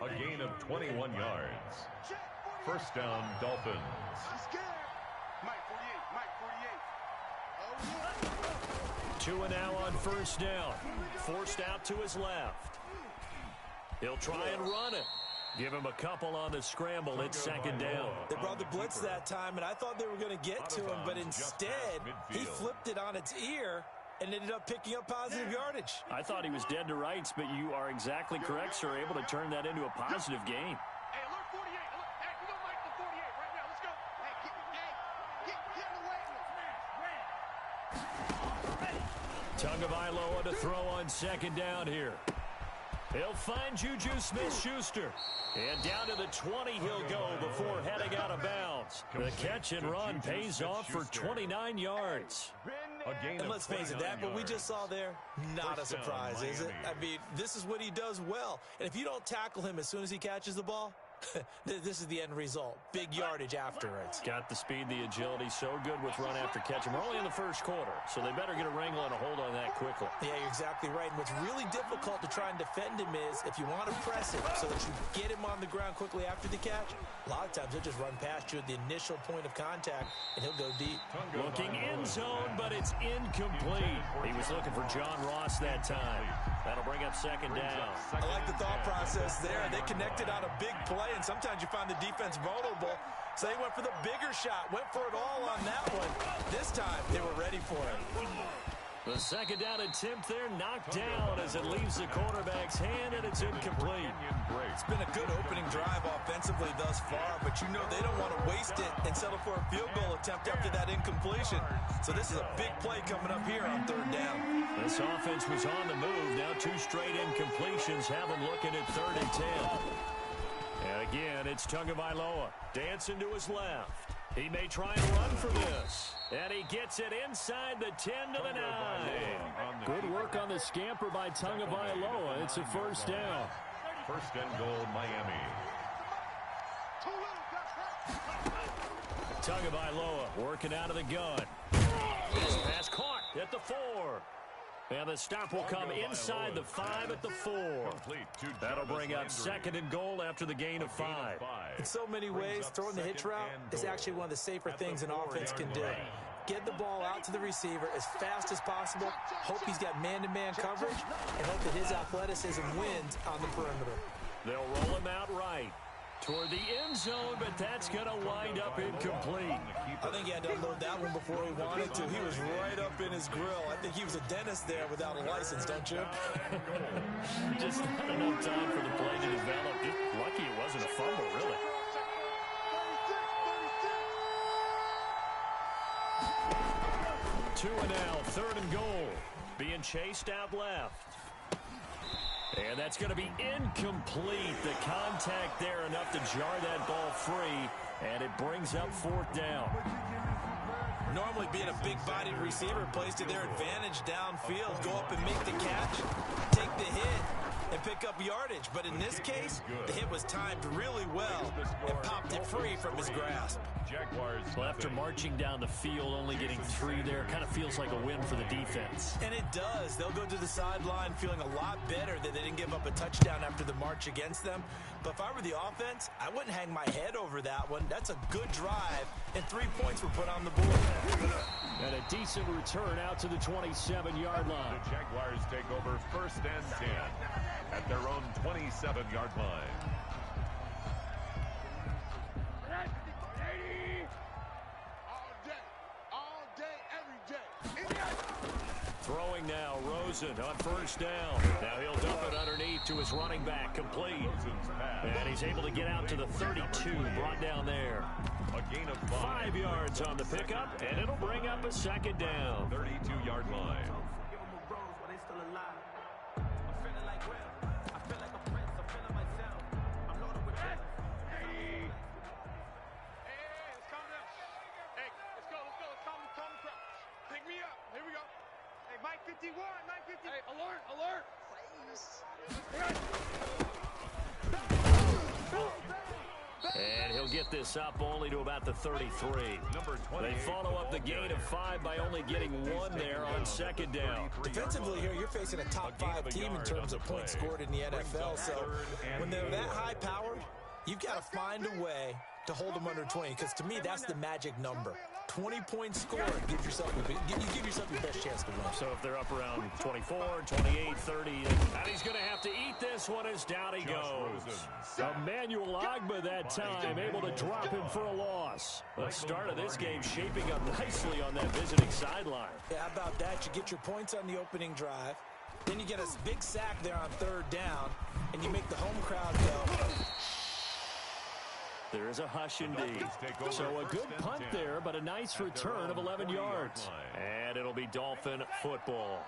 A gain of 21 yards. First down, Dolphins. Tua now on first down. Forced out to his left. He'll try and run it. Give him a couple on the scramble. It's second down. They brought the blitz that time, and I thought they were going to get to him, but instead he flipped it on its ear and ended up picking up positive yardage. I thought he was dead to rights, but you are exactly correct, sir. Able to turn that into a positive gain. Hey, alert 48. Hey, we don't like the 48 right now. Let's go. Hey, get in the way. Tagovailoa to throw on second down here. He'll find Juju Smith-Schuster. And down to the 20 he'll go before heading out of bounds. The catch and run pays off for 29 yards. And let's face it, that what we just saw there, not a surprise, is it? I mean, this is what he does well. And if you don't tackle him as soon as he catches the ball, this is the end result. Big yardage afterwards. Got the speed, the agility, so good with run after catch. And we're only in the first quarter, so they better get a wrangle and a hold on that quickly. Yeah, you're exactly right. And what's really difficult to try and defend him is if you want to press it so that you get him on the ground quickly after the catch, a lot of times he'll just run past you at the initial point of contact, and he'll go deep. Looking end zone, but it's incomplete. He was looking for John Ross that time. That'll bring up second down. I like the thought process there. They connected on a big play, and sometimes you find the defense vulnerable. So they went for the bigger shot, went for it all on that one. This time, they were ready for it. The second down attempt there knocked down as it leaves the quarterback's hand, and it's incomplete. It's been a good opening drive offensively thus far, but you know they don't want to waste it and settle for a field goal attempt after that incompletion. So this is a big play coming up here on third down. This offense was on the move. Now two straight incompletions have them looking at 3rd and 10. And again, it's Tagovailoa dancing to his left. He may try and run for this. And he gets it inside the 10 to the 9. Good work on the scamper by Tagovailoa. It's a first down. First and goal, Miami. Tagovailoa working out of the gun. This pass caught at the 4. And the stop will come inside the 5 at the 4. That'll bring up second and goal after the gain of 5. In so many ways, throwing the hitch route is actually one of the safer things an offense can do. Get the ball out to the receiver as fast as possible, hope he's got man-to-man coverage, and hope that his athleticism wins on the perimeter. They'll roll him out right toward the end zone, but that's going to wind up incomplete. I think he had to unload that one before he wanted to. He was right up in his grill. I think he was a dentist there without a license, don't you? Just not enough time for the play to develop. Just lucky it wasn't a fumble, really. Two and now, 3rd and goal. Being chased out left. And that's going to be incomplete. The contact there enough to jar that ball free, and it brings up 4th down. Normally being a big-bodied receiver plays to their advantage downfield. Go up and make the catch, take the hit, and pick up yardage. But in this case, the hit was timed really well and popped it free from his grasp. Well, after marching down the field, only getting 3 there, kind of feels like a win for the defense. And it does. They'll go to the sideline feeling a lot better that they didn't give up a touchdown after the march against them. But if I were the offense, I wouldn't hang my head over that one. That's a good drive, and 3 points were put on the board. And a decent return out to the 27-yard line. The Jaguars take over 1st and 10 at their own 27-yard line. Throwing now, Rosen on first down. Now he'll dump it underneath to his running back, complete. And he's able to get out to the 32, brought down there. A gain of 5 yards on the pickup, and it'll bring up a second down. 32-yard line. Mike 51, Mike 50. Hey, alert, alert. And he'll get get this up only to about the 33. They follow up the gain of 5 by only getting 1 there on second down. Defensively here, you're facing a top 5 team in terms of points scored in the NFL. So when they're that high-powered, you've got to find a way to hold them under 20, because to me, that's the magic number. 20 points scored, you give yourself your best chance to win. So if they're up around 24, 28, 30, and he's going to have to eat this one as down he goes. Emmanuel Ogbah that time able to drop him for a loss. The start of this game shaping up nicely on that visiting sideline. Yeah, how about that? You get your points on the opening drive, then you get a big sack there on third down, and you make the home crowd go. There is a hush indeed. So a good punt there, but a nice return of 11 yards. And it'll be Dolphin football.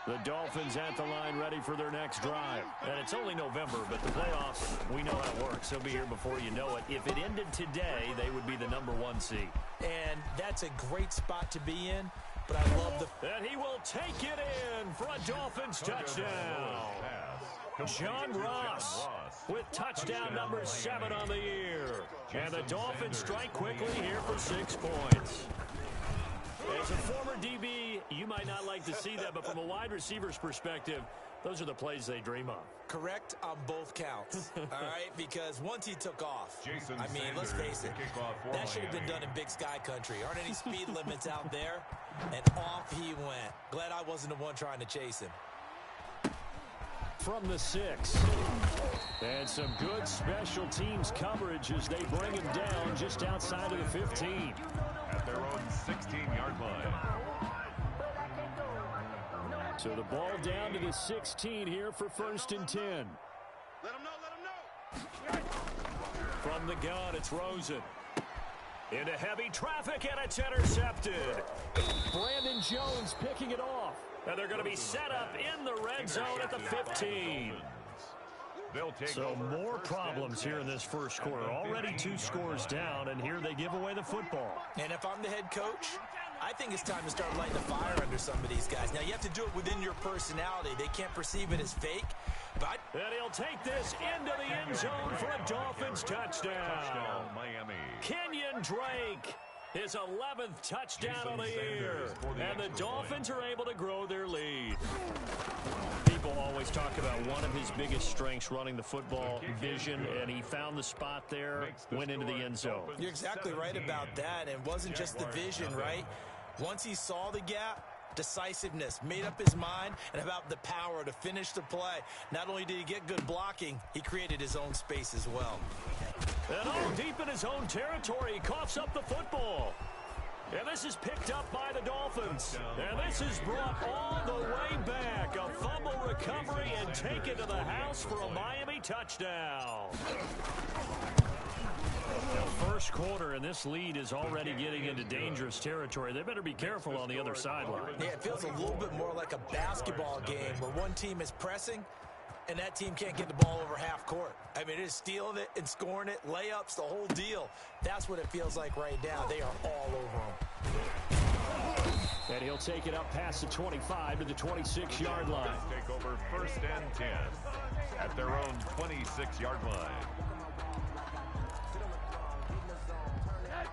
The Dolphins at the line ready for their next drive. And it's only November, but the playoffs, we know how it works. They'll be here before you know it. If it ended today, they would be the #1 seed. And that's a great spot to be in, but I love the... And he will take it in for a Dolphins touchdown. John Ross with touchdown number 7 on the year. And the Dolphins strike quickly here for 6 points. As a former DB, you might not like to see that, but from a wide receiver's perspective, those are the plays they dream of. Correct on both counts, all right? Because once he took off, I mean, let's face it, that should have been done in Big Sky Country. Aren't any speed limits out there? And off he went. Glad I wasn't the one trying to chase him. From the 6. And some good special teams coverage as they bring him down just outside of the 15. At their own 16-yard line. So the ball down to the 16 here for 1st and 10. Let him know. From the gun, it's Rosen. Into heavy traffic, and it's intercepted. Brandon Jones picking it off. And they're going to be set up in the red zone at the 15. So more problems here in this first quarter. Already 2 scores down, and here they give away the football. And if I'm the head coach, I think it's time to start lighting the fire under some of these guys. Now, you have to do it within your personality. They can't perceive it as fake. But and he'll take this into the end zone for a Dolphins touchdown. Miami. Kenyon Drake. His 11th touchdown of the year. And the Dolphins are able to grow their lead. People always talk about one of his biggest strengths, running the football, vision, and he found the spot there, went into the end zone. You're exactly right about that. And it wasn't just the vision, right? Once he saw the gap, decisiveness, made up his mind, and about the power to finish the play. Not only did he get good blocking, he created his own space as well. And all deep in his own territory, he coughs up the football. And this is picked up by the Dolphins. And this is brought all the way back. A fumble recovery and taken to the house for a Miami touchdown. The first quarter, and this lead is already getting into dangerous territory. They better be careful on the other sideline. Yeah, it feels a little bit more like a basketball game where one team is pressing and that team can't get the ball over half court. I mean, it is stealing it and scoring it, layups, the whole deal. That's what it feels like right now. They are all over them. And he'll take it up past the 25 to the 26-yard line. Take over 1st and 10 at their own 26-yard line.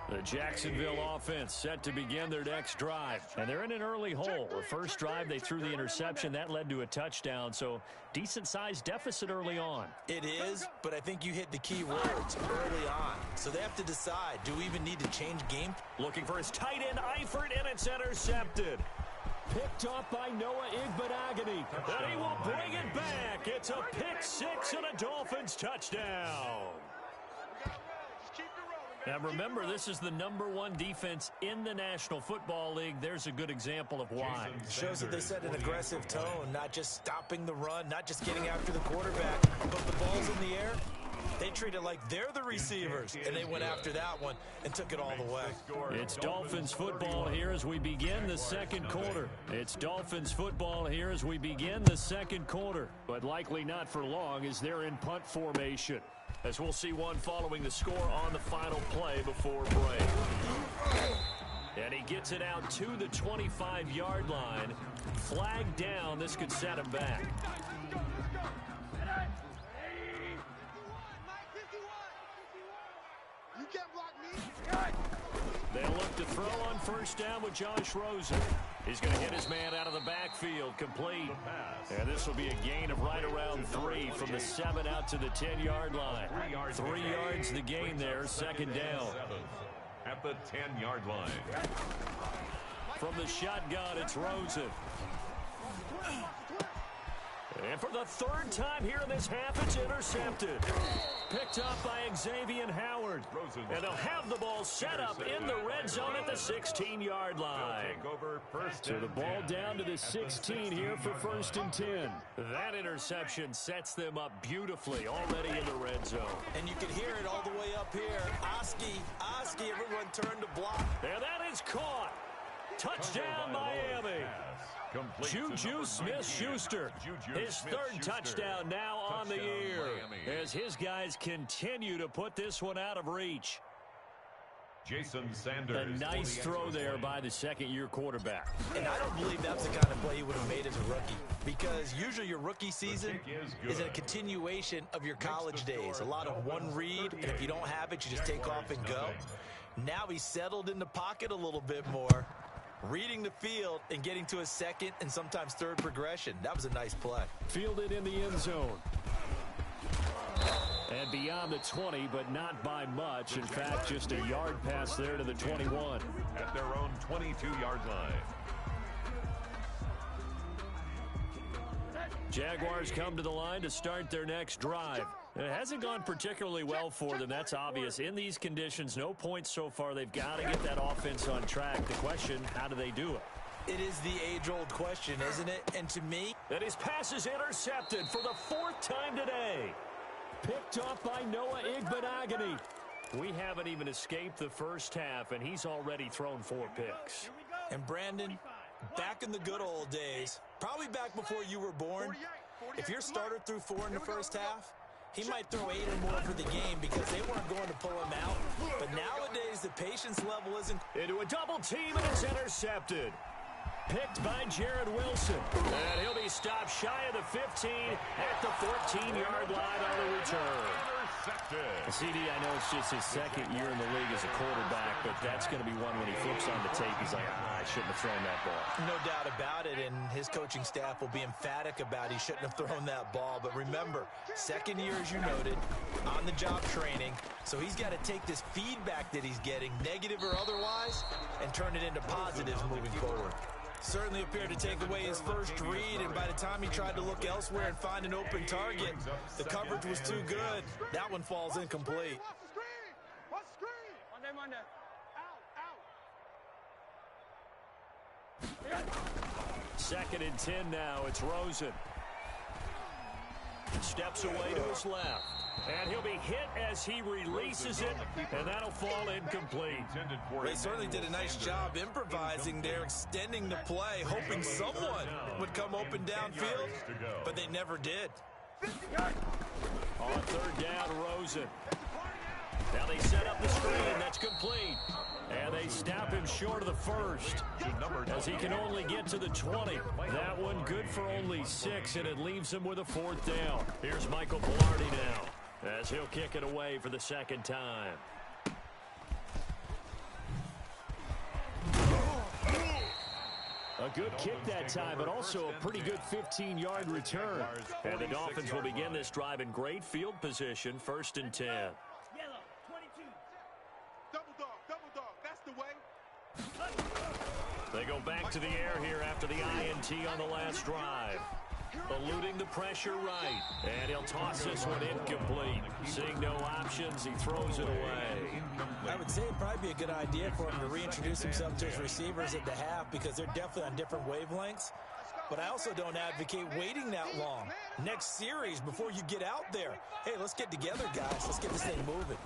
The Jacksonville offense set to begin their next drive. And they're in an early hole. The first drive, they threw the interception. That led to a touchdown. So decent-sized deficit early on. It is, but I think you hit the key words early on. So they have to decide, do we even need to change game? Looking for his tight end, Eifert, and it's intercepted. Picked off by Noah Igbenogany. And he will bring it back. It's a pick 6 and a Dolphins touchdown. Now remember, this is the #1 defense in the National Football League. There's a good example of why. Shows that they set an aggressive tone, not just stopping the run, not just getting after the quarterback, but the ball's in the air. They treat it like they're the receivers, and they went after that one and took it all the way. It's Dolphins football here as we begin the second quarter. It's Dolphins football here as we begin the second quarter. But likely not for long as they're in punt formation. As we'll see one following the score on the final play before break. And he gets it out to the 25-yard line. Flag down. This could set him back. They'll look to throw on first down with Josh Rosen. He's going to hit his man out of the backfield, complete. And this will be a gain of right around 3 from the 7 out to the 10-yard line. 3 yards the gain there, second down. At the 10-yard line. From the shotgun, it's Rosen. And for the 3rd time here in this half, it's intercepted. Picked up by Xavier Howard. And they'll have the ball set up in the red zone at the 16-yard line. So the ball down to the 16 here for 1st and 10. That interception sets them up beautifully already in the red zone. And you can hear it all the way up here. Oski, everyone turned to block. And that is caught. Touchdown, Miami. Juju Smith-Schuster, his 3rd touchdown now on the year as his guys continue to put this one out of reach. Jason Sanders. A nice throw there by the 2nd-year quarterback. And I don't believe that's the kind of play he would have made as a rookie, because usually your rookie season is a continuation of your college days. A lot of one read, and if you don't have it, you just take off and go. Now he's settled in the pocket a little bit more, reading the field and getting to a 2nd and sometimes 3rd progression. That was a nice play. Fielded in the end zone. And beyond the 20, but not by much. In fact, just a yard pass there to the 21. At their own 22-yard line. Jaguars come to the line to start their next drive. It hasn't gone particularly well for them. That's obvious. In these conditions, no points so far. They've got to get that offense on track. The question, how do they do it? It is the age-old question, isn't it? And to me, that his pass is intercepted for the 4th time today. Picked off by Noah Igbenogany. We haven't even escaped the first half, and he's already thrown 4 picks. And Brandon, back in the good old days, probably back before you were born, if your starter threw 4 in the first half, he might throw 8 or more for the game because they weren't going to pull him out. But nowadays, the patience level isn't. Into a double team, and it's intercepted. Picked by Jared Wilson. And he'll be stopped shy of the 15 at the 14-yard line on the return. CD, I know it's just his 2nd year in the league as a quarterback, but that's going to be one when he flips on the tape, he's like, I shouldn't have thrown that ball. No doubt about it, and his coaching staff will be emphatic about he shouldn't have thrown that ball. But remember, 2nd year, as you noted, on-the-job training, so he's got to take this feedback that he's getting, negative or otherwise, and turn it into positives moving forward. Certainly appeared to take away his first read, and by the time he tried to look elsewhere and find an open target, the coverage was too good. That one falls incomplete. Second and 10 now. It's Rosen. Steps away to his left. And he'll be hit as he releases it, and that'll fall incomplete. They certainly did a nice job improvising there, extending the play, hoping someone would come open downfield, but they never did. On 3rd down, Rosen. Now they set up the screen. That's complete. And they snap him short of the 1st as he can only get to the 20. That one good for only 6, and it leaves him with a 4th down. Here's Michael Velarde now as he'll kick it away for the 2nd time. A good kick that time, but also a pretty good 15-yard return. And the Dolphins will begin this drive in great field position, 1st and 10. Yellow, 22. Double dog, that's the way. They go back to the air here after the INT on the last drive. Eluding the pressure right. And he'll toss this one incomplete. Seeing no options, he throws it away. I would say it'd probably be a good idea for him to reintroduce himself to his receivers at the half because they're definitely on different wavelengths. But I also don't advocate waiting that long. Next series, before you get out there, hey, let's get together, guys. Let's get this thing moving.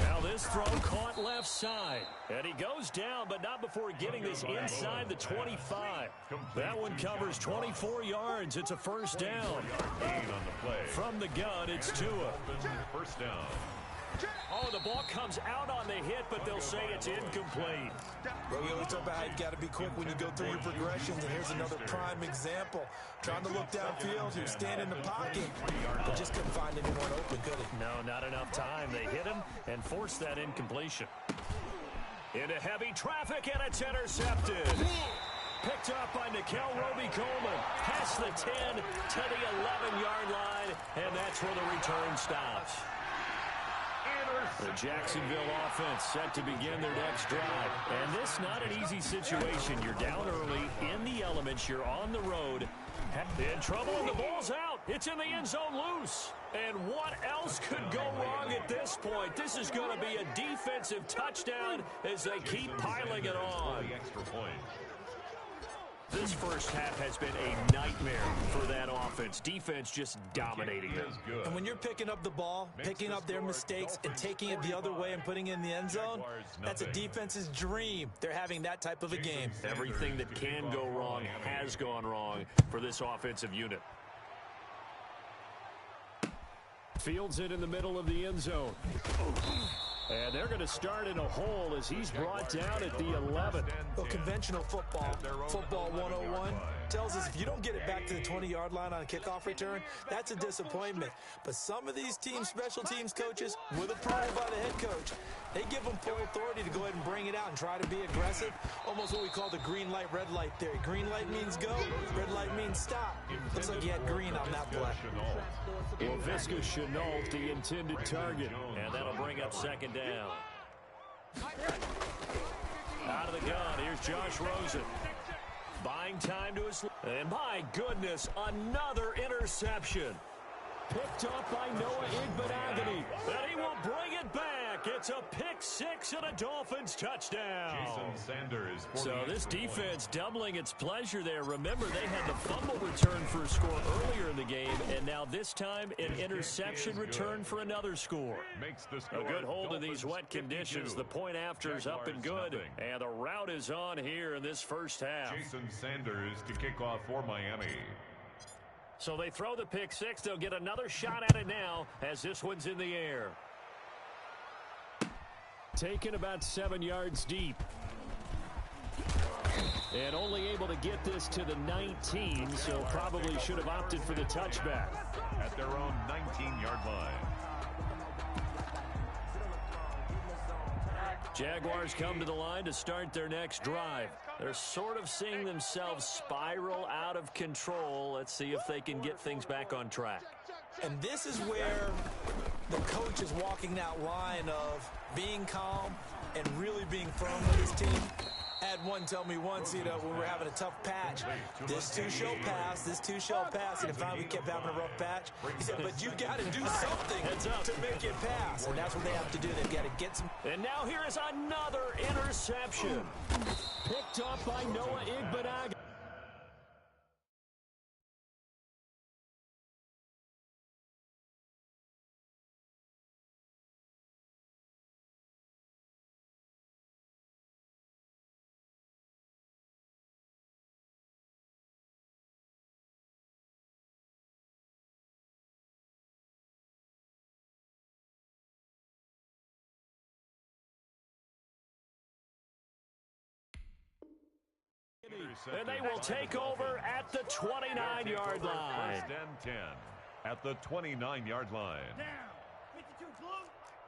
Now this throw caught left side. And he goes down, but not before getting this inside the 25. That one covers 24 yards. It's a 1st down. From the gun, it's Tua. 1st down. Oh, the ball comes out on the hit, but they'll say it's incomplete. Well, we always talk about how you've got to be quick when you go through your progressions, and here's another prime example. Trying to look downfield, he was standing in the pocket, but just couldn't find anyone open, could he? No, not enough time. They hit him and forced that incompletion. Into heavy traffic, and it's intercepted. Picked up by Nikel Roby-Coleman. Past the 10 to the 11-yard line, and that's where the return stops. The Jacksonville offense set to begin their next drive. And this not an easy situation. You're down early, in the elements, you're on the road. In trouble, and the ball's out. It's in the end zone loose. And what else could go wrong at this point? This is going to be a defensive touchdown as they keep piling it on. This first half has been a nightmare for that offense. Defense just dominating them. And when you're picking up the ball, picking up their mistakes, and taking it the other way and putting it in the end zone, that's a defense's dream. They're having that type of a game. Everything that can go wrong has gone wrong for this offensive unit. Fields it in the middle of the end zone. And they're going to start in a hole as he's brought down at the 11. Well, conventional football 101, tells us if you don't get it back to the 20-yard line on a kickoff return, that's a disappointment. But some of these teams, special teams coaches, with approval by the head coach, they give them full authority to go ahead and bring it out and try to be aggressive. Almost what we call the green light, red light theory. Green light means go, red light means stop. Looks like he had green on that play. Well, Visca Chenault, the intended target, and that'll bring up second down. Out of the gun, here's Josh Rosen. Buying time to his... And my goodness, another interception. Picked up by Noah Igbenogany. And he will bring it back. It's a pick six and a Dolphins touchdown. So this defense doubling its pleasure there. Remember, they had the fumble return for a score earlier in the game, and now this time an interception return for another score. A good hold of these wet conditions. The point after is up and good, and the route is on here in this first half. Jason Sanders to kick off for Miami. So they throw the pick six. They'll get another shot at it now as this one's in the air. Taken about 7 yards deep. And only able to get this to the 19, so probably should have opted for the touchback. At their own 19-yard line. Jaguars come to the line to start their next drive. They're sort of seeing themselves spiral out of control. Let's see if they can get things back on track. And this is where the coach is walking that line of being calm and really being firm with his team. I had one tell me once, when we were having a tough patch, this too shall pass, this too shall pass, and finally we kept having a rough patch. He said, but you got to do something to make it pass, and that's what they have to do. They've got to get some. And now here is another interception. Picked up by Noah Igbenogany. And they will take over at the 29-yard line. First and 10 at the 29-yard line. Down. 52 blue.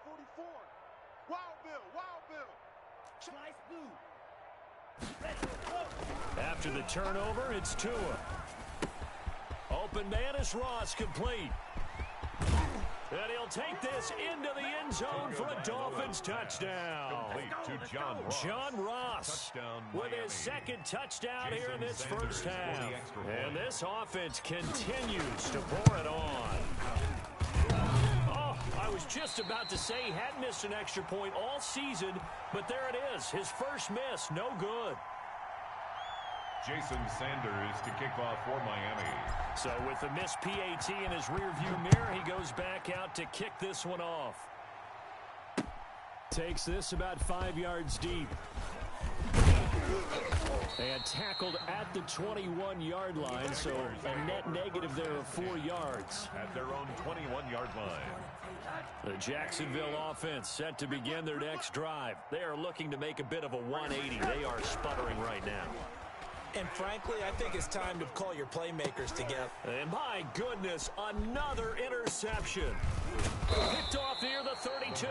44. Wild Bill. Slice blue. After the turnover, it's Tua. Open man is Ross, complete. And he'll take this into the end zone for a Dolphins touchdown. Complete to John Ross. John Ross with his second touchdown here in this first half. And this offense continues to pour it on. Oh, I was just about to say he hadn't missed an extra point all season, but there it is. His first miss, no good. Jason Sanders to kick off for Miami. So with the missed PAT in his rearview mirror, he goes back out to kick this one off. Takes this about 5 yards deep. And tackled at the 21-yard line, so a net negative there of 4 yards. At their own 21-yard line. The Jacksonville offense set to begin their next drive. They are looking to make a bit of a 180. They are sputtering right now. And frankly, I think it's time to call your playmakers together. And my goodness, another interception. Picked off near the 32.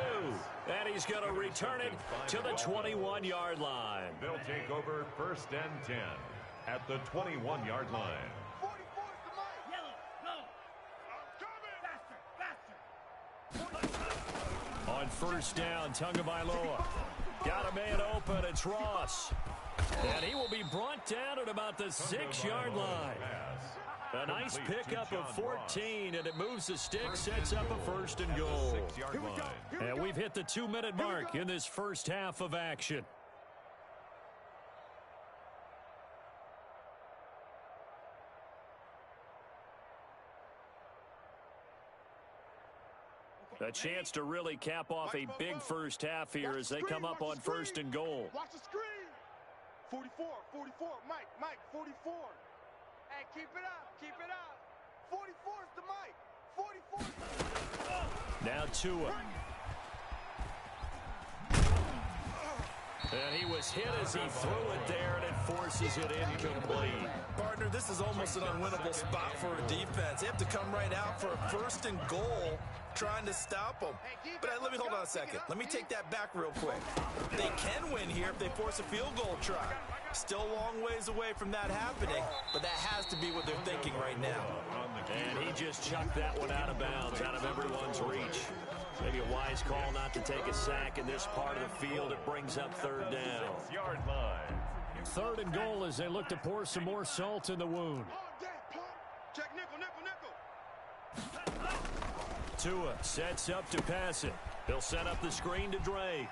And he's going to return it to the 21-yard line. They'll take over 1st and 10 at the 21-yard line. 44 is the mic. Yellow, go. I'm coming. Faster. On 1st down, Tagovailoa. Got a man open, it's Ross. And he will be brought down at about the 6-yard line. A nice pickup of 14, and it moves the stick, sets up a 1st and goal. And we've hit the 2-minute mark in this first half of action. A chance to really cap off a big first half here as they come up on 1st and goal. Watch the screen. 44, Mike, 44. Hey, keep it up. 44 is the mic. 44. Now Tua. And he was hit as he threw it there, and it forces it incomplete. Partner, this is almost an unwinnable spot for a defense. They have to come right out for a 1st and goal, trying to stop them. But let me hold on a second. Let me take that back real quick. They can win here if they force a field goal try. Still a long ways away from that happening, but that has to be what they're thinking right now. And he just chucked that one out of bounds, out of everyone's reach. Maybe a wise call not to take a sack in this part of the field. It brings up 3rd down. 6-yard line. 3rd and goal as they look to pour some more salt in the wound. Check nickel. Tua sets up to pass it. He'll set up the screen to Drake.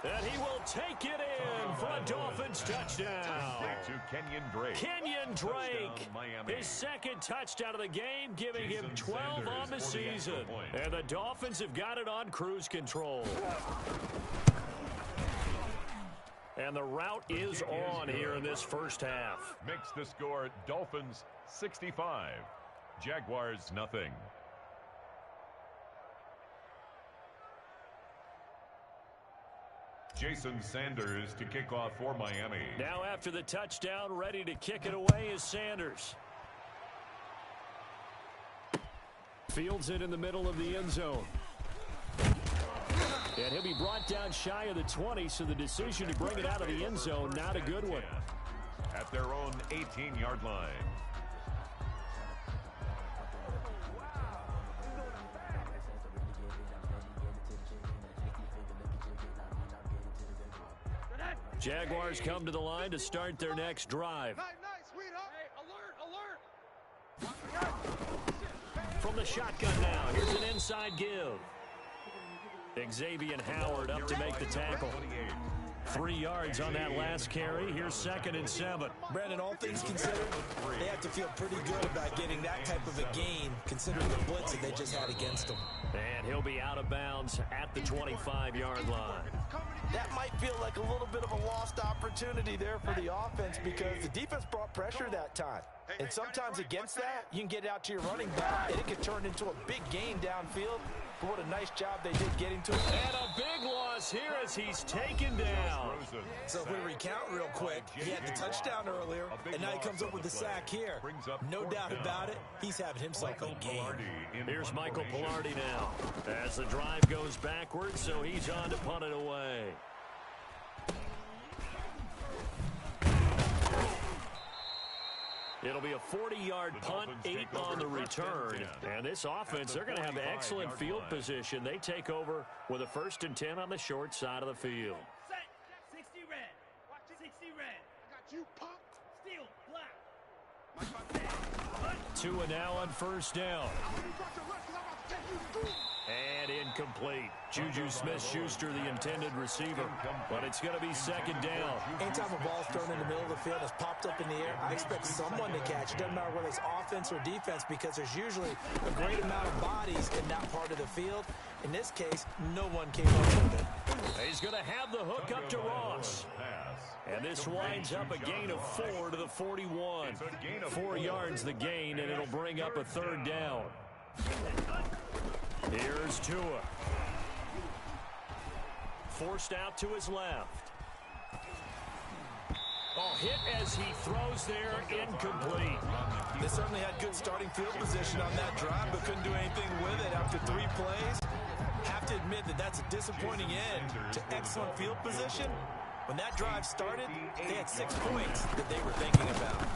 And he will take it in for a Dolphins touchdown. To Kenyon Drake. Kenyon Drake, his 2nd touchdown of the game, giving him 12 on the season. And the Dolphins have got it on cruise control. And the route is on here in this first half. Makes the score Dolphins 65. Jaguars nothing. Jason Sanders to kick off for Miami. Now after the touchdown, ready to kick it away is Sanders. Fields it in the middle of the end zone. And he'll be brought down shy of the 20, so the decision to bring it out of the end zone, not a good one. At their own 18-yard line. Jaguars come to the line to start their next drive. Nice, sweetheart. Hey, alert. From the shotgun now, here's an inside give. Xavier Howard up to make the tackle. 3 yards on that last carry. Here's 2nd and 7. Brandon, all things considered, they have to feel pretty good about getting that type of a gain, considering the blitz that they just had against them. And he'll be out of bounds at the 25-yard line. That might feel like a little bit of a lost opportunity there for the offense because the defense brought pressure that time. And sometimes against that, you can get out to your running back, and it could turn into a big gain downfield. But what a nice job they did getting to it. And a big loss here as he's taken down. So if we recount real quick, he had the touchdown earlier, and now he comes up with the sack here. No doubt about it, he's having himself a game. Here's Michael Pilardi now as the drive goes backwards, so he's on to punt it away. It'll be a 40-yard punt, 8 on the return. And this offense, they're going to have excellent field position. They take over with a 1st and 10 on the short side of the field. Set. 60 red. 60 red. Got you, punk. Steel. Black. Tua now on 1st down. And incomplete. Juju Smith-Schuster, the intended receiver. But it's going to be 2nd down. Anytime a ball's thrown in the middle of the field and it's popped up in the air, I expect someone to catch. It doesn't matter whether it's offense or defense because there's usually a great amount of bodies in that part of the field. In this case, no one came up with it. He's going to have the hook up to Ross. And this winds up a gain of 4 to the 41. 4 yards the gain, and it'll bring up a 3rd down. Here's Tua. Forced out to his left. Oh, hit as he throws there, incomplete. They certainly had good starting field position on that drive, but couldn't do anything with it after 3 plays. Have to admit that that's a disappointing end to excellent field position. When that drive started, they had 6 points that they were thinking about.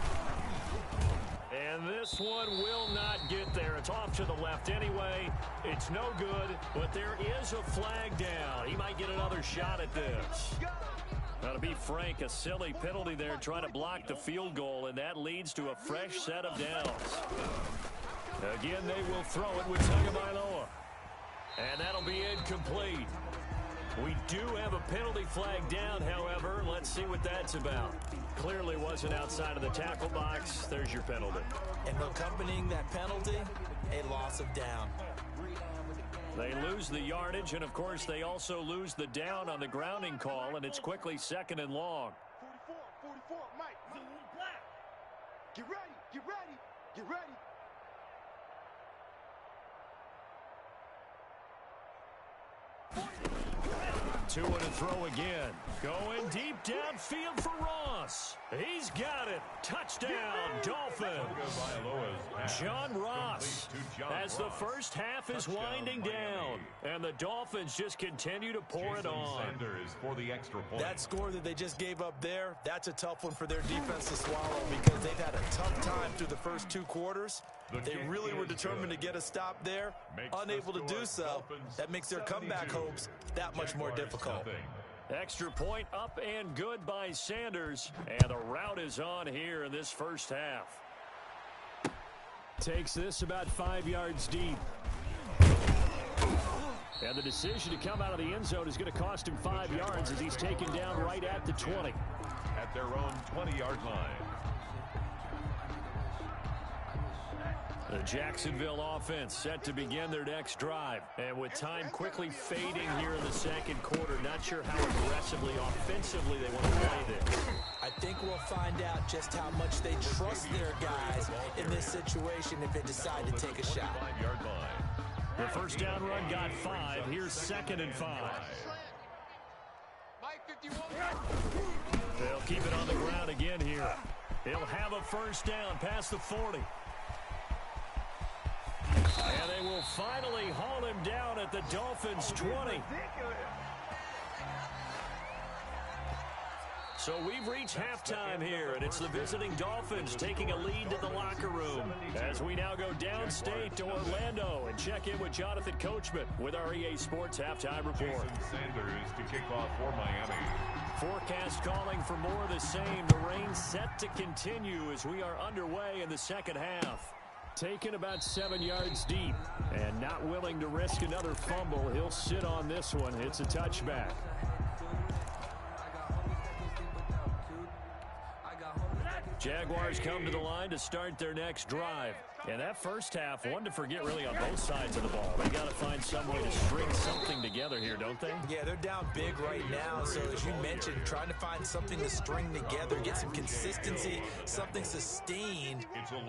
And this one will not get there. It's off to the left anyway. It's no good, but there is a flag down. He might get another shot at this. Now, to be frank, a silly penalty there trying to block the field goal, and that leads to a fresh set of downs. Again, they will throw it with Tagovailoa. And that'll be incomplete. We do have a penalty flag down, however. Let's see what that's about. Clearly wasn't outside of the tackle box. There's your penalty. And accompanying that penalty, a loss of down. They lose the yardage, and, of course, they also lose the down on the grounding call, and it's quickly 2nd and long. 44, Mike. Get ready, get ready, get ready. Tua to throw again. Going deep downfield for Ross. He's got it. Touchdown, Dolphins. John Ross as the first half is winding down. And the Dolphins just continue to pour it on. That score that they just gave up there, that's a tough one for their defense to swallow because they've had a tough time through the first 2 quarters. They really were determined to get a stop there. Unable to do so, that makes their comeback hopes that much more difficult. Extra point up and good by Sanders. And the route is on here in this first half. Takes this about 5 yards deep. And the decision to come out of the end zone is going to cost him 5 yards as he's taken down right at the 20. At their own 20-yard line. The Jacksonville offense set to begin their next drive. And with time quickly fading here in the second quarter, not sure how aggressively, offensively they want to play this. I think we'll find out just how much they trust their guys in this situation if they decide to take a shot. 5-yard line. The first down run got 5. Here's 2nd and 5. Mike 51. They'll keep it on the ground again here. He'll have a first down past the 40. And they will finally haul him down at the Dolphins' 20. So we've reached halftime here, and it's the visiting Dolphins taking a lead to the locker room as we now go downstate to Orlando and check in with Jonathan Coachman with our EA Sports Halftime Report. Sanders to kick off for Miami. Forecast calling for more of the same. The rain set to continue as we are underway in the second half. Taken about 7 yards deep and not willing to risk another fumble. He'll sit on this one. It's a touchback. Jaguars come to the line to start their next drive. And that first half, one to forget really on both sides of the ball. They got to find some way to string something together here, don't they? Yeah, they're down big right now. So as you mentioned, trying to find something to string together, get some consistency, something sustained,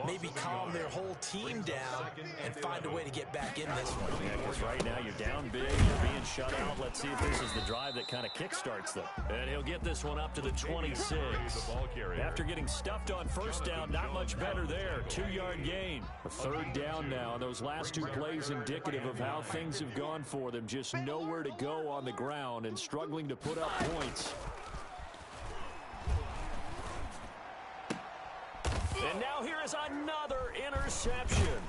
maybe calm their whole team down and find a way to get back in this one. Yeah, because right now you're down big, you're being shut out. Let's see if this is the drive that kind of kickstarts them. And he'll get this one up to the 26. After getting stuffed on first down, not much better there. 2-yard gain. A third down now, and those last 2 plays indicative of how things have gone for them. Just nowhere to go on the ground and struggling to put up points. And now here is another interception.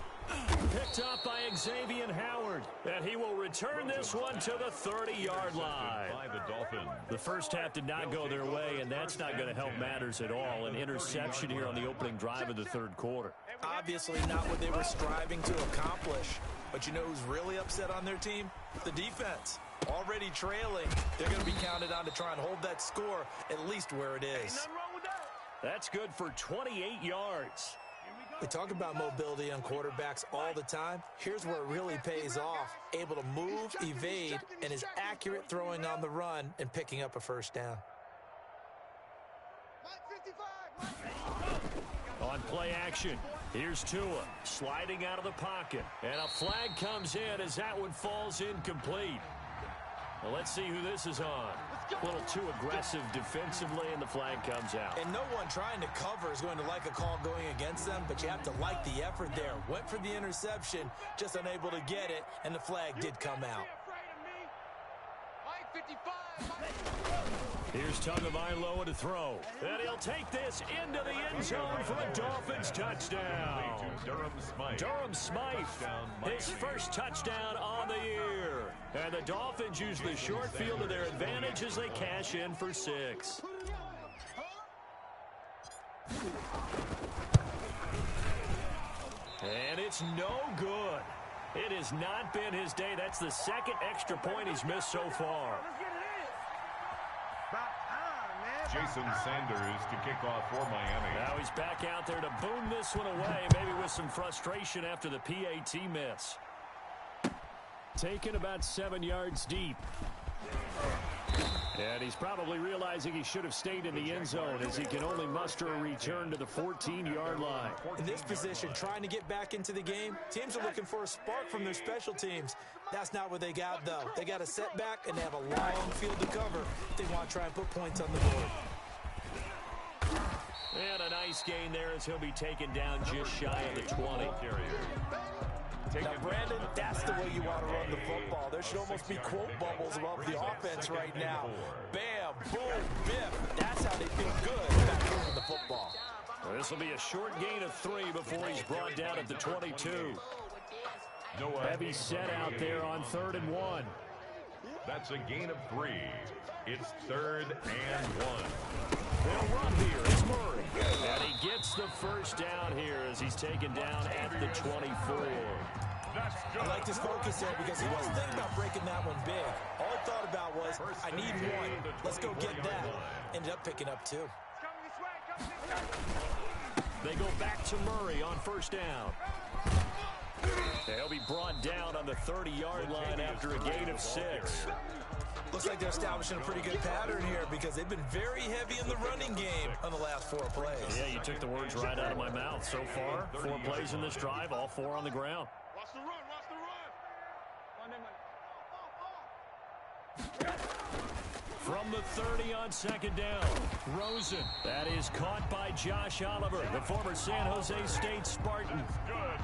Picked up by Xavier Howard. And he will return this one to the 30-yard line. The first half did not go their way, and that's not going to help matters at all. An interception here on the opening drive of the third quarter. Obviously not what they were striving to accomplish. But you know who's really upset on their team? The defense. Already trailing. They're going to be counted on to try and hold that score at least where it is. That's good for 28 yards. We talk about mobility on quarterbacks all the time. Here's where it really pays off. Able to move, evade, and is accurate throwing on the run and picking up a first down. On play action, Here's Tua sliding out of the pocket. And a flag comes in as that one falls incomplete. Well, let's see who this is on. A little too aggressive defensively, and the flag comes out. And no one trying to cover is going to like a call going against them, but you have to like the effort there. Went for the interception, just unable to get it, and the flag did come out. Here's Tagovailoa to throw. And he'll take this into the end zone for a Dolphins touchdown. Durham Smythe, his first touchdown on the year. And the Dolphins use the short field to their advantage as they cash in for 6. And it's no good. It has not been his day. That's the second extra point he's missed so far. Jason Sanders to kick off for Miami. Now he's back out there to boom this one away, maybe with some frustration after the PAT miss. Taken about 7 yards deep. And he's probably realizing he should have stayed in the end zone as he can only muster a return to the 14-yard line. In this position, trying to get back into the game, teams are looking for a spark from their special teams. That's not what they got, though. They got a setback, and they have a long field to cover. They want to try and put points on the board. And a nice gain there as he'll be taken down just shy of the 20. Now, Brandon, that's the way you want to run the football. There should almost be quote bubbles above the offense right now. Bam, boom, biff. That's how they feel good about moving the football. Well, this will be a short gain of 3 before he's brought down at the 22. Heavy set out there on 3rd and 1. That's a gain of 3. It's 3rd and 1. They'll run here. It's Murray. And he gets the first down here as he's taken down at the 24. I liked his focus there because he wasn't thinking about breaking that one big. All he thought about was, I need 1. Let's go get that. Ended up picking up 2. They go back to Murray on 1st down. They'll be brought down on the 30-yard line after a gain of 6. Looks like they're establishing a pretty good pattern here because they've been very heavy in the running game on the last 4 plays. Yeah, you took the words right out of my mouth. So far, 4 plays in this drive, all 4 on the ground. Watch the run, watch the run. From the 30 on 2nd down, Rosen. That is caught by Josh Oliver, the former San Jose State Spartan.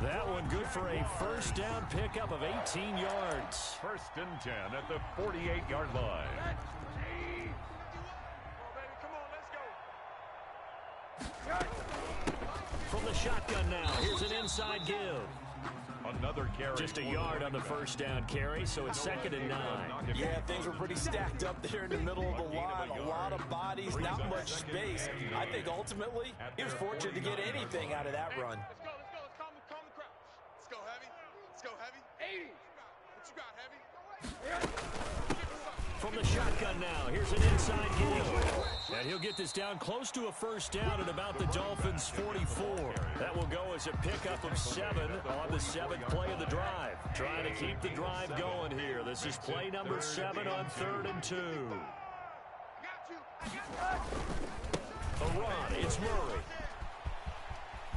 That one good for a 1st down pickup of 18 yards. 1st and 10 at the 48-yard line. From the shotgun now, here's an inside give. Another carry. Just a yard on the 1st down carry, so it's 2nd and 9. Yeah, things were pretty stacked up there in the middle of the line. A lot of bodies, not much space. I think ultimately he was fortunate to get anything out of that run. Let's go, let's calm the crowd. Let's go heavy, let's go heavy. 80. What you got, heavy? From the shotgun now, here's an inside give. And he'll get this down close to a 1st down at about the Dolphins' 44. That will go as a pickup of 7 on the 7th play of the drive. Trying to keep the drive going here. This is play number 7 on 3rd and 2. A run, it's Murray.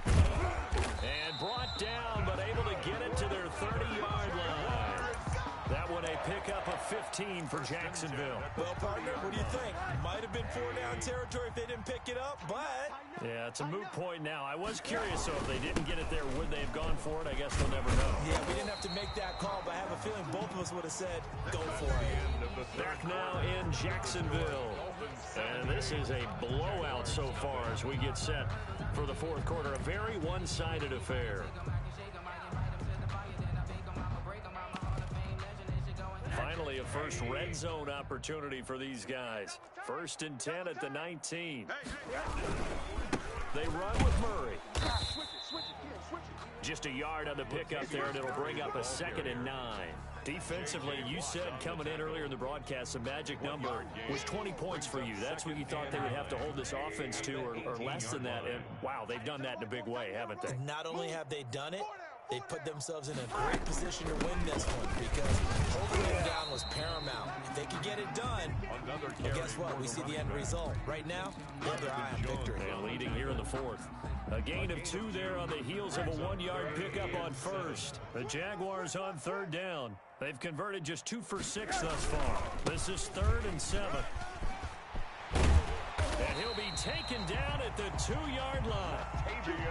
And brought down, but able to get it to their 30-yard line. That one a pickup of 15 for Jacksonville. Well, partner, what do you think? Might have been 4-down territory if they didn't pick it up, but... Yeah, it's a moot point now. I was curious, so if they didn't get it there, would they have gone for it? I guess we'll never know. Yeah, we didn't have to make that call, but I have a feeling both of us would have said, go for it. Back now in Jacksonville. And this is a blowout so far as we get set for the 4th quarter. A very one-sided affair. Finally, a first red zone opportunity for these guys. 1st and 10 at the 19. They run with Murray. Just a yard on the pickup there, and it'll bring up a 2nd and 9. Defensively, you said coming in earlier in the broadcast, the magic number was 20 points for you. That's what you thought they would have to hold this offense to, or less than that. And, wow, they've done that in a big way, haven't they? Not only have they done it, they put themselves in a great position to win this one because holding them down was paramount. If they could get it done, well, guess what? We see the end result. Right now, they have their eye on victory. And leading here in the 4th. A gain of 2 there on the heels of a 1-yard pickup on first. The Jaguars on third down. They've converted just 2 for 6 thus far. This is 3rd and 7. And he'll be taken down at the 2-yard line.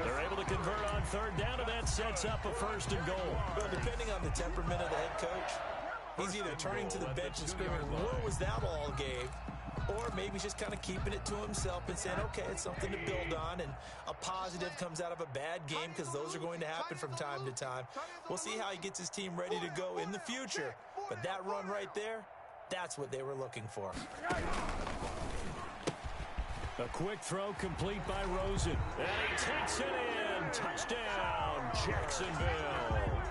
They're able to convert on third down, and that sets up a 1st and goal. Well, depending on the temperament of the head coach, he's either turning to the bench and screaming, "What was that all game?" Or maybe he's just kind of keeping it to himself and saying, okay, it's something to build on, and a positive comes out of a bad game, because those are going to happen from time to time. We'll see how he gets his team ready to go in the future. But that run right there, that's what they were looking for. A quick throw complete by Rosen. And he takes it in. Touchdown, Jacksonville.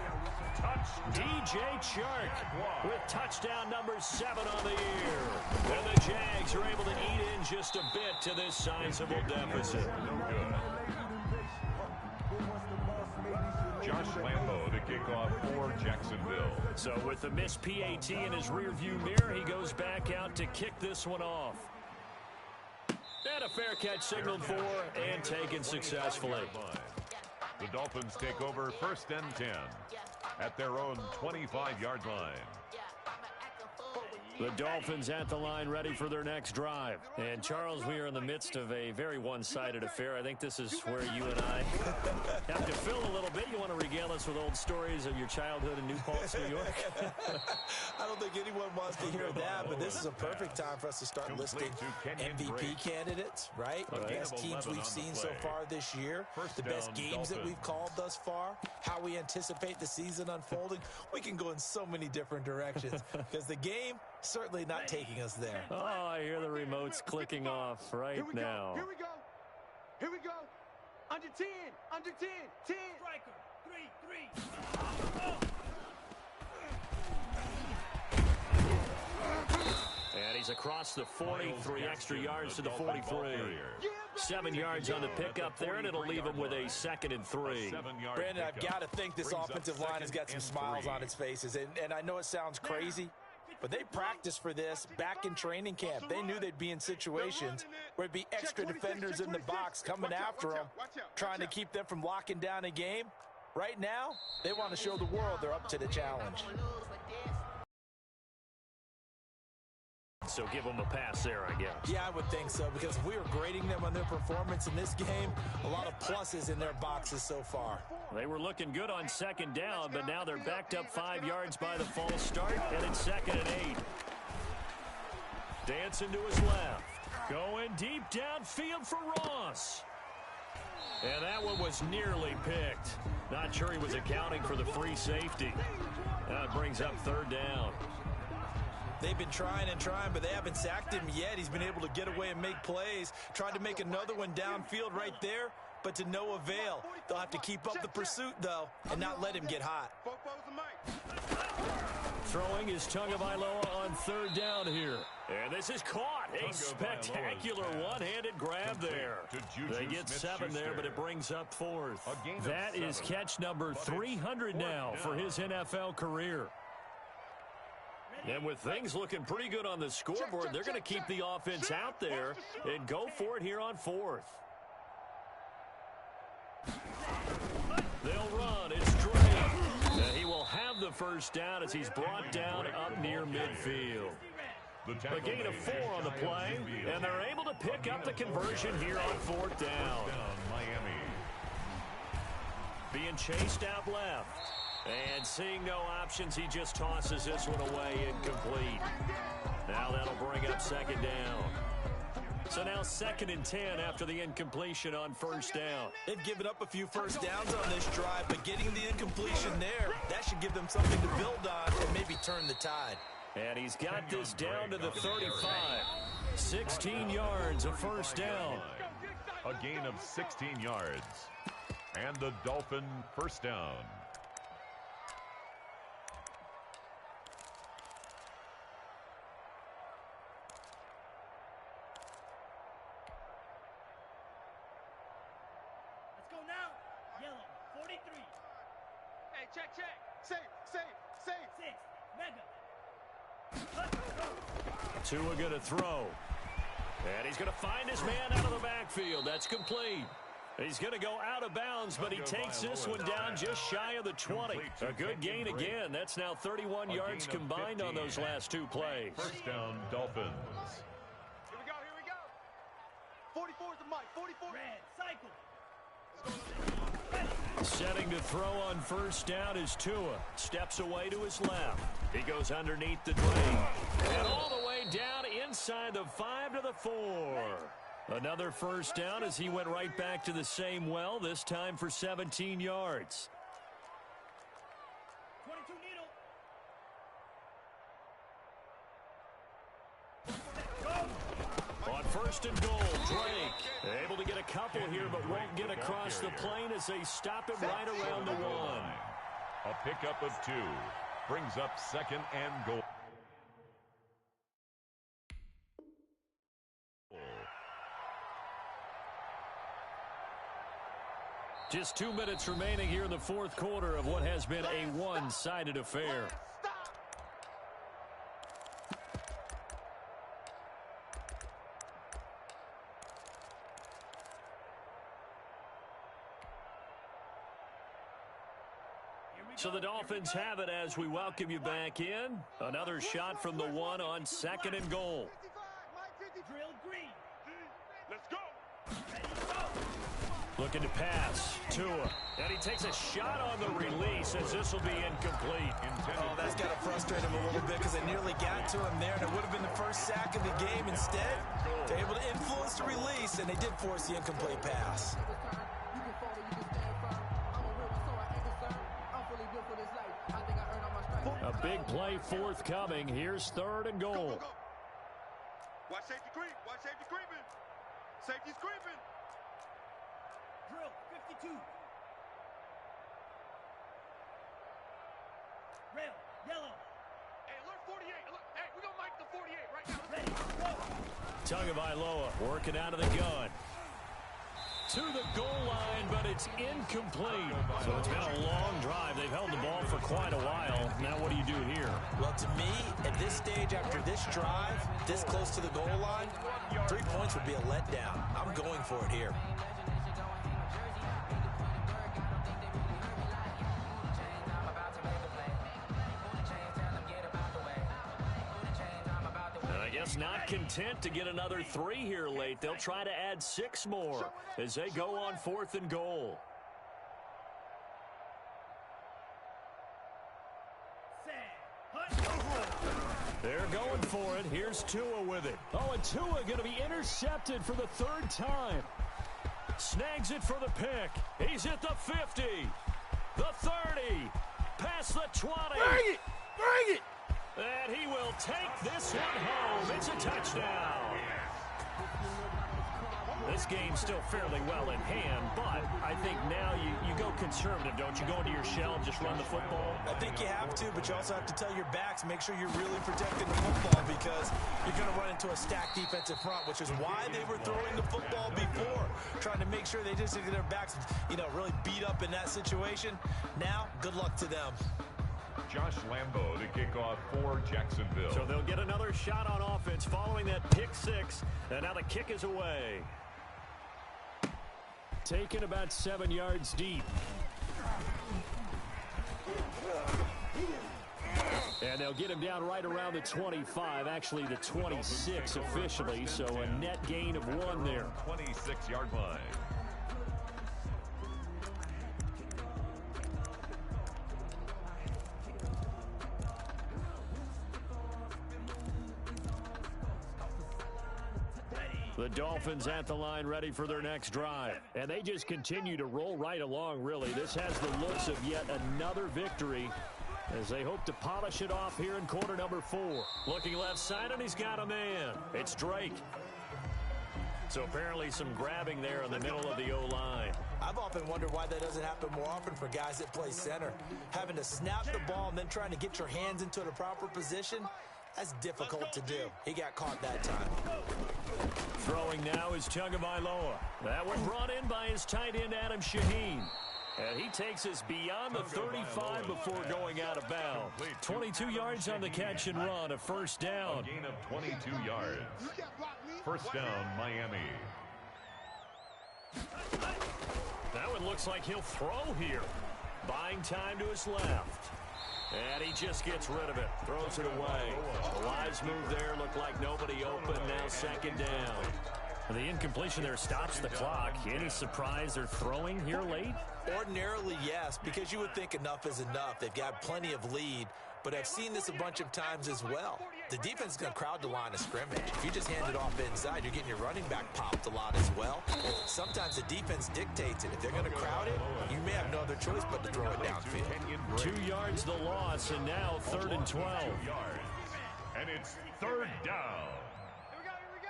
DJ Chark with touchdown number 7 on the year. And the Jags are able to eat in just a bit to this sizable deficit. Josh Lambo to kick off for Jacksonville. So with the missed PAT in his rearview mirror, he goes back out to kick this one off. And a fair catch signaled for and taken successfully. The Dolphins take over 1st and 10 at their own 25-yard line. The Dolphins at the line, ready for their next drive. And, Charles, we are in the midst of a very one-sided affair. I think this is where you and I have to fill a little bit. You want to regale us with old stories of your childhood in New Paltz, New York? I don't think anyone wants to hear that, but this is a perfect time for us to start listing MVP candidates, right? The best teams we've seen so far this year, the best games that we've called thus far, how we anticipate the season unfolding. We can go in so many different directions because the game certainly not taking us there. Oh, I hear the remotes clicking off right now. Here we go. Here we go. Under 10. Under 10. 10. Striker. 3-3. And he's across the 43 extra yards to the 43. 7 yards on the pickup there, and it'll leave him with a 2nd and 3. Brandon, I've got to think this offensive line has got some smiles on its faces. And I know it sounds crazy, but they practiced for this back in training camp. They knew they'd be in situations where it'd be extra defenders in the box coming after them, trying to keep them from locking down a game. Right now, they want to show the world they're up to the challenge. So give them a pass there, I guess. Yeah, I would think so, because if we were grading them on their performance in this game, a lot of pluses in their boxes so far. They were looking good on 2nd down, but now they're backed up 5 yards by the false start, and it's 2nd and 8. Dancing to his left. Going deep downfield for Ross. And that one was nearly picked. Not sure he was accounting for the free safety. That brings up 3rd down. They've been trying and trying, but they haven't sacked him yet. He's been able to get away and make plays. Tried to make another one downfield right there, but to no avail. They'll have to keep up the pursuit, though, and not let him get hot. Throwing is Tagovailoa on 3rd down here. And this is caught. A spectacular one-handed grab there. They get 7 there, but it brings up 4th. That is catch number 300 now for his NFL career. And with things looking pretty good on the scoreboard, they're going to keep the offense out there and go for it here on 4th. They'll run. It's Drake. And he will have the 1st down as he's brought down up near midfield. A gain of 4 on the play, and they're able to pick up the conversion here on 4th down. Being chased out left. And seeing no options, he just tosses this one away incomplete. Now that'll bring up 2nd down. So now 2nd and 10 after the incompletion on 1st down. They've given up a few 1st downs on this drive, but getting the incompletion there, that should give them something to build on and maybe turn the tide. And he's got this down to the 35. 16 yards, a 1st down. A gain of 16 yards. And the Dolphin 1st down. Check. Safe. 6. Mega. Tua going to throw. And he's going to find his man out of the backfield. That's complete. He's going to go out of bounds, but he takes this one down just shy of the 20. A good gain again. That's now 31 yards combined on those last two plays. First down, Dolphins. Here we go, here we go. 44 is the mic, 44. Red, cycle. Setting to throw on first down is Tua. Steps away to his left. He goes underneath the drain. And all the way down inside the 5 to the 4. Another first down as he went right back to the same well, this time for 17 yards. 22 needle. On first and goal, Drake able to get a couple here, but won't get across the plane as they stop him right around the 1. A pickup of 2 brings up second and goal. Just 2 minutes remaining here in the fourth quarter of what has been a one-sided affair. So the Dolphins have it as we welcome you back in. Another shot from the 1 on second and goal. Drill green. Let's go. Looking to pass. Tua. And he takes a shot on the release as this will be incomplete. Oh, that's got to frustrate him a little bit because they nearly got to him there, and it would have been the first sack of the game. Instead, they're able to influence the release, and they did force the incomplete pass. A big play forthcoming. Here's third and goal. Watch safety creep. Watch safety creeping. Safety's creeping. Drill 52. Red, yellow. Hey, alert 48. Alert. Hey, we're going to mic the 48 right now. Ready, go. Tagovailoa working out of the gun. To the goal line, but it's incomplete. So it's been a long drive. They've held the ball for quite a while. Now what do you do here? Well, to me, at this stage, after this drive, this close to the goal line, 3 points would be a letdown. I'm going for it here. Not content to get another 3 here late. They'll try to add 6 more as they go on fourth and goal. They're going for it. Here's Tua with it. Oh, and Tua going to be intercepted for the 3rd time. Snags it for the pick. He's at the 50, the 30, past the 20. Bring it! Bring it! And he will take this one home. It's a touchdown. This game's still fairly well in hand, but I think now you go conservative, don't you? Go into your shell and just run the football? I think you have to, but you also have to tell your backs, make sure you're really protecting the football because you're going to run into a stacked defensive front, which is why they were throwing the football before, trying to make sure they just get their backs, really beat up in that situation. Now, good luck to them. Josh Lambo to kick off for Jacksonville. So they'll get another shot on offense following that pick 6, and now the kick is away. Taken about 7 yards deep. And they'll get him down right around the 25, actually the 26 officially, so a net gain of 1 there. 26-yard line. The Dolphins at the line ready for their next drive. And they just continue to roll right along, really. This has the looks of yet another victory as they hope to polish it off here in quarter number 4. Looking left side, and he's got a man. It's Drake. So apparently some grabbing there in the middle of the O-line. I've often wondered why that doesn't happen more often for guys that play center. Having to snap the ball and then trying to get your hands into the proper position, that's difficult to do. He got caught that time. Throwing now is Tagovailoa. That one brought in by his tight end, Adam Shaheen. And he takes us beyond the 35 before going out of bounds. 22 yards on the catch and run, a first down. A gain of 22 yards. First down, Miami. and looks like he'll throw here. Buying time to his left. And he just gets rid of it. Throws it away. The wise move there. Looked like nobody open. Now second down. The incompletion there stops the clock. Any surprise they're throwing here late? Ordinarily, yes, because you would think enough is enough. They've got plenty of lead, but I've seen this a bunch of times as well. The defense is going to crowd the line of scrimmage. If you just hand it off inside, you're getting your running back popped a lot as well. Sometimes the defense dictates it. If they're going to crowd it, you may have no other choice but to throw it downfield. 2 yards the loss, and now 3rd and 12. And it's 3rd down. Here we go.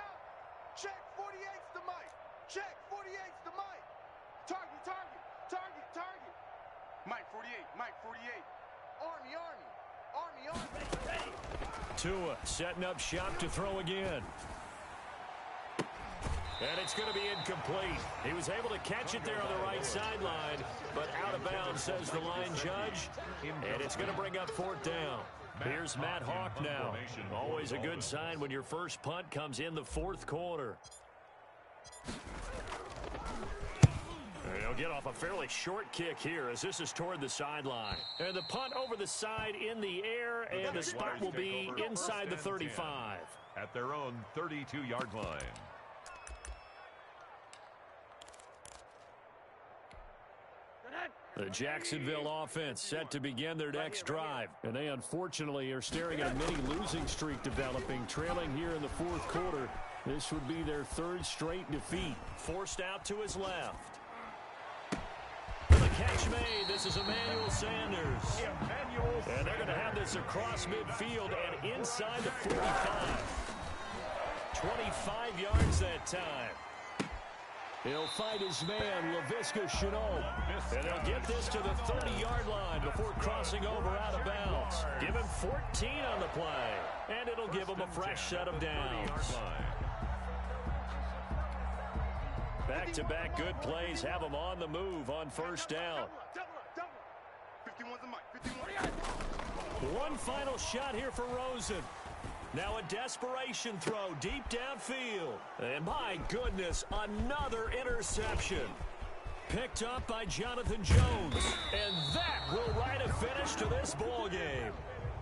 Check 48's the mic. Check 48's the mic. Target. Mike 48, Mike 48. Army. Tua setting up shop to throw again. And it's going to be incomplete. He was able to catch it there on the right sideline, but out of bounds, says the line judge. And it's going to bring up 4th down. Here's Matt Hawk now. Always a good sign when your first punt comes in the 4th quarter. He'll get off a fairly short kick here as this is toward the sideline. And the punt over the side in the air, and the spot will be inside the 35. At their own 32-yard line. The Jacksonville offense set to begin their next drive. And they unfortunately are staring at a mini losing streak developing, trailing here in the 4th quarter. This would be their 3rd straight defeat. Forced out to his left. The catch made. This is Emmanuel Sanders. And they're going to have this across midfield and inside the 45. 25 yards that time. He'll fight his man, Laviska Shenault. And they'll get this to the 30-yard line before crossing over out of bounds. Give him 14 on the play. And it'll give him a fresh set of downs. Back-to-back good plays have them on the move on 1st down. 51's the mic. One final shot here for Rosen. Now a desperation throw deep downfield. And my goodness, another interception. Picked up by Jonathan Jones. And that will write a finish to this ball game.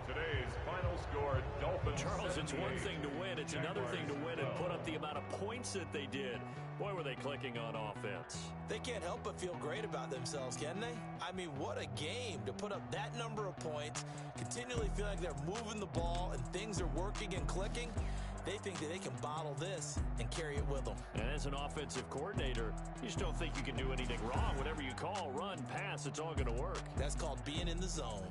Today's final score, Dolphins. Charles, it's one thing to win. It's another thing to win and put up the amount of points that they did. Boy, were they clicking on offense. They can't help but feel great about themselves, can they? I mean, what a game to put up that number of points, continually feel like they're moving the ball and things are working and clicking. They think that they can bottle this and carry it with them. And as an offensive coordinator, you just don't think you can do anything wrong. Whatever you call, run, pass, it's all going to work. That's called being in the zone.